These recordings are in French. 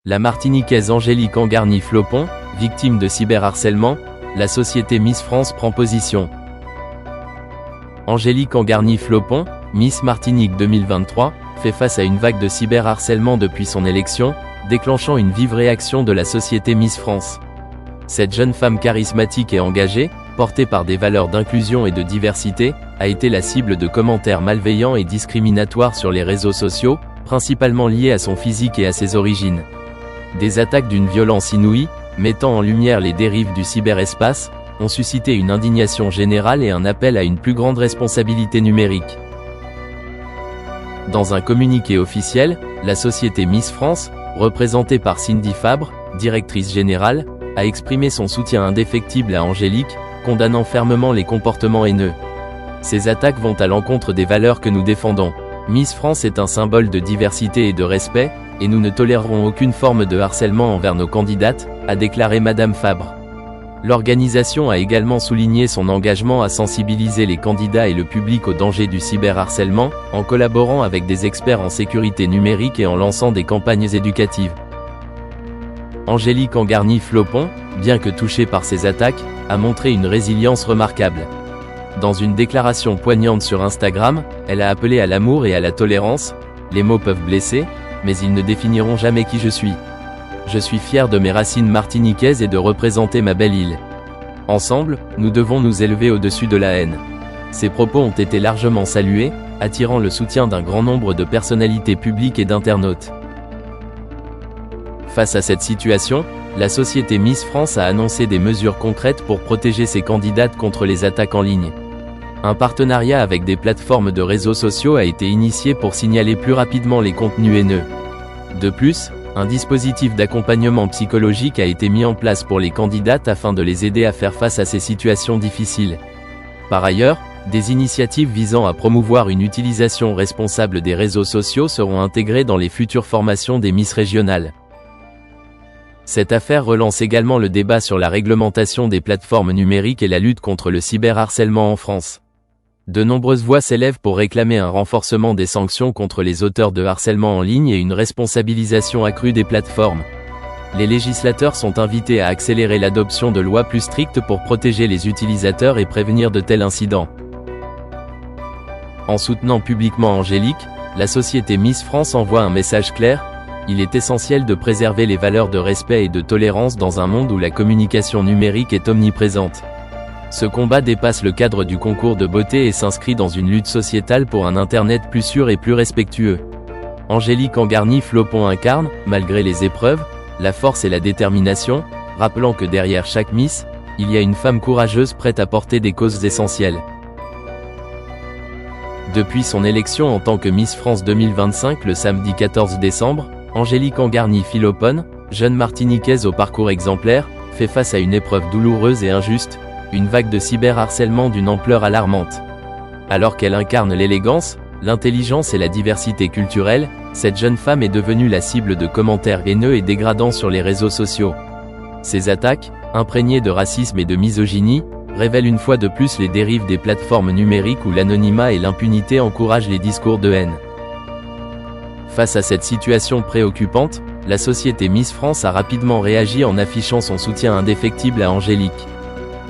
La Martiniquaise Angélique Angarny-Flopon, victime de cyberharcèlement, la société Miss France prend position. Angélique Angarny-Flopon, Miss Martinique 2023, fait face à une vague de cyberharcèlement depuis son élection, déclenchant une vive réaction de la société Miss France. Cette jeune femme charismatique et engagée, portée par des valeurs d'inclusion et de diversité, a été la cible de commentaires malveillants et discriminatoires sur les réseaux sociaux, principalement liés à son physique et à ses origines. Des attaques d'une violence inouïe, mettant en lumière les dérives du cyberespace, ont suscité une indignation générale et un appel à une plus grande responsabilité numérique. Dans un communiqué officiel, la société Miss France, représentée par Cindy Fabre, directrice générale, a exprimé son soutien indéfectible à Angélique, condamnant fermement les comportements haineux. Ces attaques vont à l'encontre des valeurs que nous défendons. Miss France est un symbole de diversité et de respect, et nous ne tolérerons aucune forme de harcèlement envers nos candidates, a déclaré Madame Fabre. L'organisation a également souligné son engagement à sensibiliser les candidats et le public au danger du cyberharcèlement, en collaborant avec des experts en sécurité numérique et en lançant des campagnes éducatives. Angélique Angarny-Flopon, bien que touchée par ces attaques, a montré une résilience remarquable. Dans une déclaration poignante sur Instagram, elle a appelé à l'amour et à la tolérance. Les mots peuvent blesser, mais ils ne définiront jamais qui je suis. Je suis fière de mes racines martiniquaises et de représenter ma belle île. Ensemble, nous devons nous élever au-dessus de la haine. Ces propos ont été largement salués, attirant le soutien d'un grand nombre de personnalités publiques et d'internautes. Face à cette situation, la société Miss France a annoncé des mesures concrètes pour protéger ses candidates contre les attaques en ligne. Un partenariat avec des plateformes de réseaux sociaux a été initié pour signaler plus rapidement les contenus haineux. De plus, un dispositif d'accompagnement psychologique a été mis en place pour les candidates afin de les aider à faire face à ces situations difficiles. Par ailleurs, des initiatives visant à promouvoir une utilisation responsable des réseaux sociaux seront intégrées dans les futures formations des Miss régionales. Cette affaire relance également le débat sur la réglementation des plateformes numériques et la lutte contre le cyberharcèlement en France. De nombreuses voix s'élèvent pour réclamer un renforcement des sanctions contre les auteurs de harcèlement en ligne et une responsabilisation accrue des plateformes. Les législateurs sont invités à accélérer l'adoption de lois plus strictes pour protéger les utilisateurs et prévenir de tels incidents. En soutenant publiquement Angélique, la société Miss France envoie un message clair. Il est essentiel de préserver les valeurs de respect et de tolérance dans un monde où la communication numérique est omniprésente. Ce combat dépasse le cadre du concours de beauté et s'inscrit dans une lutte sociétale pour un Internet plus sûr et plus respectueux. Angélique Angarny-Flopon incarne, malgré les épreuves, la force et la détermination, rappelant que derrière chaque Miss, il y a une femme courageuse prête à porter des causes essentielles. Depuis son élection en tant que Miss France 2025 le samedi 14 décembre, Angélique Angarny-Flopon, jeune martiniquaise au parcours exemplaire, fait face à une épreuve douloureuse et injuste, une vague de cyberharcèlement d'une ampleur alarmante. Alors qu'elle incarne l'élégance, l'intelligence et la diversité culturelle, cette jeune femme est devenue la cible de commentaires haineux et dégradants sur les réseaux sociaux. Ces attaques, imprégnées de racisme et de misogynie, révèlent une fois de plus les dérives des plateformes numériques où l'anonymat et l'impunité encouragent les discours de haine. Face à cette situation préoccupante, la société Miss France a rapidement réagi en affichant son soutien indéfectible à Angélique.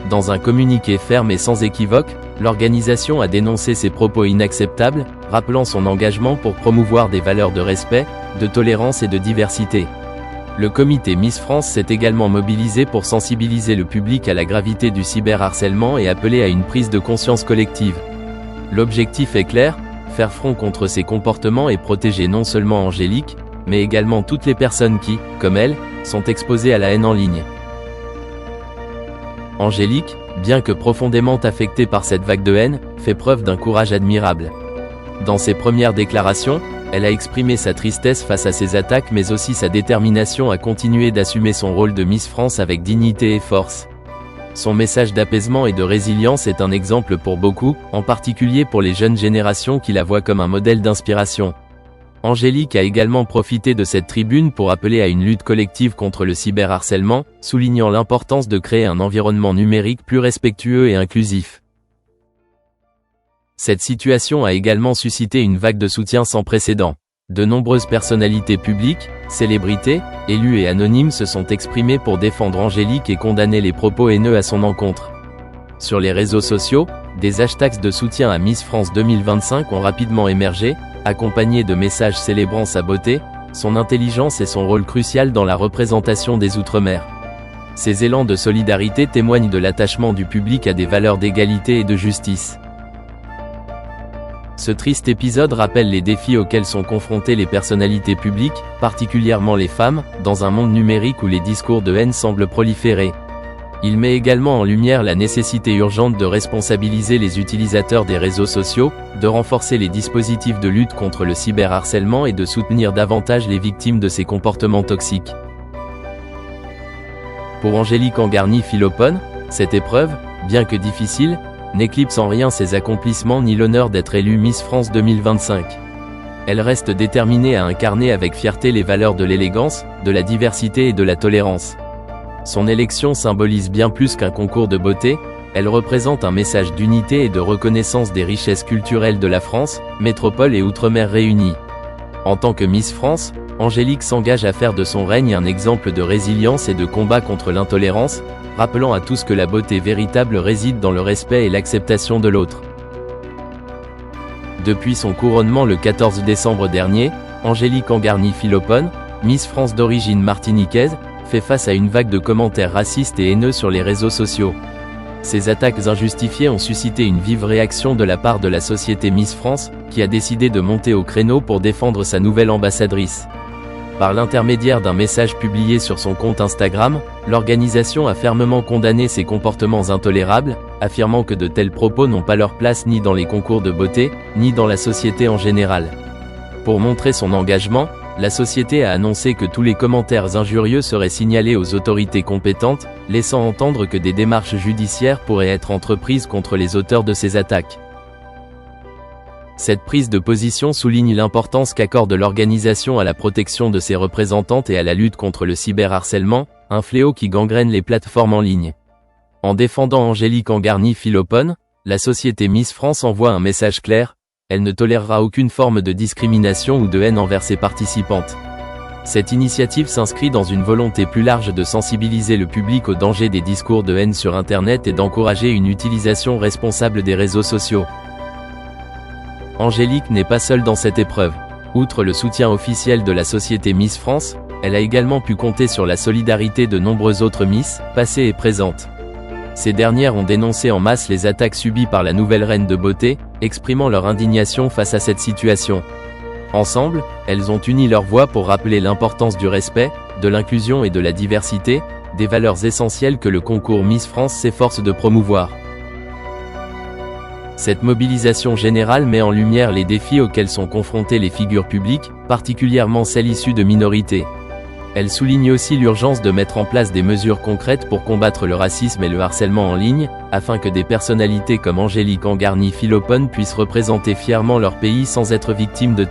Dans un communiqué ferme et sans équivoque, l'organisation a dénoncé ces propos inacceptables, rappelant son engagement pour promouvoir des valeurs de respect, de tolérance et de diversité. Le comité Miss France s'est également mobilisé pour sensibiliser le public à la gravité du cyberharcèlement et appeler à une prise de conscience collective. L'objectif est clair, faire front contre ces comportements et protéger non seulement Angélique, mais également toutes les personnes qui, comme elle, sont exposées à la haine en ligne. Angélique, bien que profondément affectée par cette vague de haine, fait preuve d'un courage admirable. Dans ses premières déclarations, elle a exprimé sa tristesse face à ces attaques mais aussi sa détermination à continuer d'assumer son rôle de Miss France avec dignité et force. Son message d'apaisement et de résilience est un exemple pour beaucoup, en particulier pour les jeunes générations qui la voient comme un modèle d'inspiration. Angélique a également profité de cette tribune pour appeler à une lutte collective contre le cyberharcèlement, soulignant l'importance de créer un environnement numérique plus respectueux et inclusif. Cette situation a également suscité une vague de soutien sans précédent. De nombreuses personnalités publiques, célébrités, élus et anonymes se sont exprimés pour défendre Angélique et condamner les propos haineux à son encontre. Sur les réseaux sociaux, des hashtags de soutien à Miss France 2025 ont rapidement émergé, accompagnés de messages célébrant sa beauté, son intelligence et son rôle crucial dans la représentation des Outre-mer. Ces élans de solidarité témoignent de l'attachement du public à des valeurs d'égalité et de justice. Ce triste épisode rappelle les défis auxquels sont confrontées les personnalités publiques, particulièrement les femmes, dans un monde numérique où les discours de haine semblent proliférer. Il met également en lumière la nécessité urgente de responsabiliser les utilisateurs des réseaux sociaux, de renforcer les dispositifs de lutte contre le cyberharcèlement et de soutenir davantage les victimes de ces comportements toxiques. Pour Angélique Angarny-Philopon, cette épreuve, bien que difficile, n'éclipse en rien ses accomplissements ni l'honneur d'être élue Miss France 2025. Elle reste déterminée à incarner avec fierté les valeurs de l'élégance, de la diversité et de la tolérance. Son élection symbolise bien plus qu'un concours de beauté, elle représente un message d'unité et de reconnaissance des richesses culturelles de la France, métropole et outre-mer réunies. En tant que Miss France, Angélique s'engage à faire de son règne un exemple de résilience et de combat contre l'intolérance, rappelant à tous que la beauté véritable réside dans le respect et l'acceptation de l'autre. Depuis son couronnement le 14 décembre dernier, Angélique Angarny-Philopon, Miss France d'origine martiniquaise, fait face à une vague de commentaires racistes et haineux sur les réseaux sociaux. Ces attaques injustifiées ont suscité une vive réaction de la part de la société Miss France, qui a décidé de monter au créneau pour défendre sa nouvelle ambassadrice. Par l'intermédiaire d'un message publié sur son compte Instagram, l'organisation a fermement condamné ces comportements intolérables, affirmant que de tels propos n'ont pas leur place ni dans les concours de beauté, ni dans la société en général. Pour montrer son engagement, la société a annoncé que tous les commentaires injurieux seraient signalés aux autorités compétentes, laissant entendre que des démarches judiciaires pourraient être entreprises contre les auteurs de ces attaques. Cette prise de position souligne l'importance qu'accorde l'organisation à la protection de ses représentantes et à la lutte contre le cyberharcèlement, un fléau qui gangrène les plateformes en ligne. En défendant Angélique Angarny-Philopon, la société Miss France envoie un message clair: elle ne tolérera aucune forme de discrimination ou de haine envers ses participantes. Cette initiative s'inscrit dans une volonté plus large de sensibiliser le public au danger des discours de haine sur Internet et d'encourager une utilisation responsable des réseaux sociaux. Angélique n'est pas seule dans cette épreuve. Outre le soutien officiel de la société Miss France, elle a également pu compter sur la solidarité de nombreuses autres Miss, passées et présentes. Ces dernières ont dénoncé en masse les attaques subies par la nouvelle reine de beauté, exprimant leur indignation face à cette situation. Ensemble, elles ont uni leurs voix pour rappeler l'importance du respect, de l'inclusion et de la diversité, des valeurs essentielles que le concours Miss France s'efforce de promouvoir. Cette mobilisation générale met en lumière les défis auxquels sont confrontées les figures publiques, particulièrement celles issues de minorités. Elle souligne aussi l'urgence de mettre en place des mesures concrètes pour combattre le racisme et le harcèlement en ligne, afin que des personnalités comme Angélique Angarny-Philopon puissent représenter fièrement leur pays sans être victimes de